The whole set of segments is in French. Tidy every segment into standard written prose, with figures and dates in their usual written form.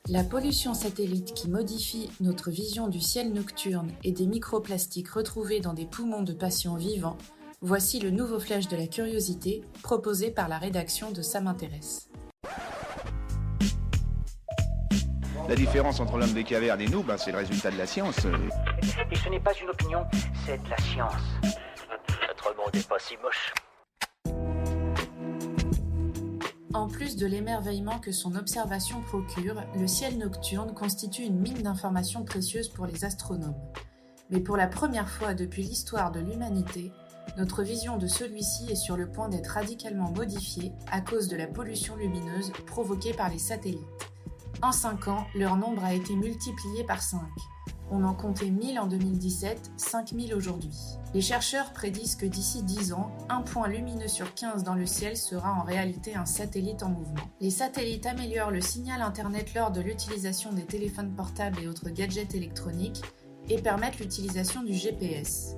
La pollution satellite qui modifie notre vision du ciel nocturne et des microplastiques retrouvés dans des poumons de patients vivants, voici le nouveau flash de la curiosité proposé par la rédaction de Ça m'intéresse. La différence entre l'homme des cavernes et nous, c'est le résultat de la science. Et ce n'est pas une opinion, c'est de la science. Notre monde n'est pas si moche. En plus de l'émerveillement que son observation procure, le ciel nocturne constitue une mine d'informations précieuses pour les astronomes. Mais pour la première fois depuis l'histoire de l'humanité, notre vision de celui-ci est sur le point d'être radicalement modifiée à cause de la pollution lumineuse provoquée par les satellites. En 5 ans, leur nombre a été multiplié par 5. On en comptait 1000 en 2017, 5000 aujourd'hui. Les chercheurs prédisent que d'ici 10 ans, un point lumineux sur 15 dans le ciel sera en réalité un satellite en mouvement. Les satellites améliorent le signal internet lors de l'utilisation des téléphones portables et autres gadgets électroniques et permettent l'utilisation du GPS.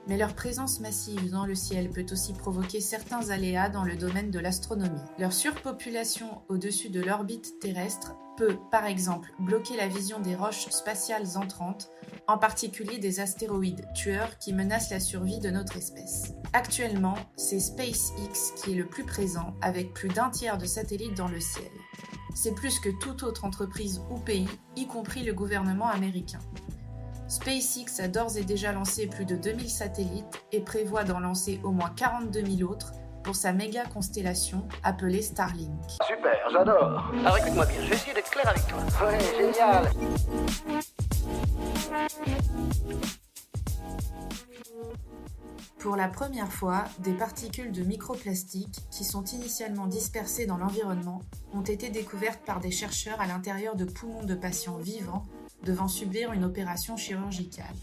Mais leur présence massive dans le ciel peut aussi provoquer certains aléas dans le domaine de l'astronomie. Leur surpopulation au-dessus de l'orbite terrestre peut, par exemple, bloquer la vision des roches spatiales entrantes, en particulier des astéroïdes tueurs qui menacent la survie de notre espèce. Actuellement, c'est SpaceX qui est le plus présent, avec plus d'un tiers de satellites dans le ciel. C'est plus que toute autre entreprise ou pays, y compris le gouvernement américain. SpaceX a d'ores et déjà lancé plus de 2000 satellites et prévoit d'en lancer au moins 42 000 autres pour sa méga constellation appelée Starlink. Super, j'adore. Alors écoute-moi bien, je vais essayer d'être clair avec toi. Ouais, génial. Pour la première fois, des particules de microplastiques, qui sont initialement dispersées dans l'environnement, ont été découvertes par des chercheurs à l'intérieur de poumons de patients vivants devant subir une opération chirurgicale.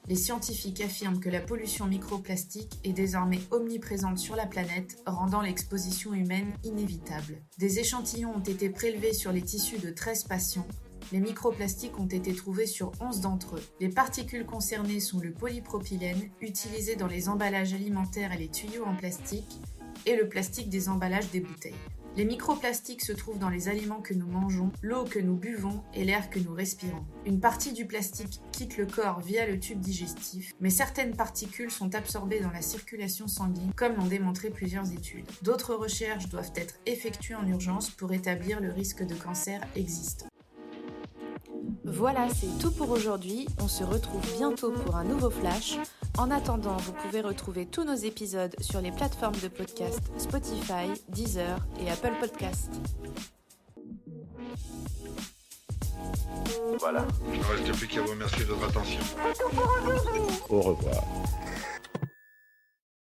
Les scientifiques affirment que la pollution microplastique est désormais omniprésente sur la planète, rendant l'exposition humaine inévitable. Des échantillons ont été prélevés sur les tissus de 13 patients. Les microplastiques ont été trouvés sur 11 d'entre eux. Les particules concernées sont le polypropylène, utilisé dans les emballages alimentaires et les tuyaux en plastique, et le plastique des emballages des bouteilles. Les microplastiques se trouvent dans les aliments que nous mangeons, l'eau que nous buvons et l'air que nous respirons. Une partie du plastique quitte le corps via le tube digestif, mais certaines particules sont absorbées dans la circulation sanguine, comme l'ont démontré plusieurs études. D'autres recherches doivent être effectuées en urgence pour établir le risque de cancer existant. Voilà, c'est tout pour aujourd'hui. On se retrouve bientôt pour un nouveau flash. En attendant, vous pouvez retrouver tous nos épisodes sur les plateformes de podcast Spotify, Deezer et Apple Podcasts. Voilà. Il ne reste plus qu'à vous remercier de votre attention. Au revoir.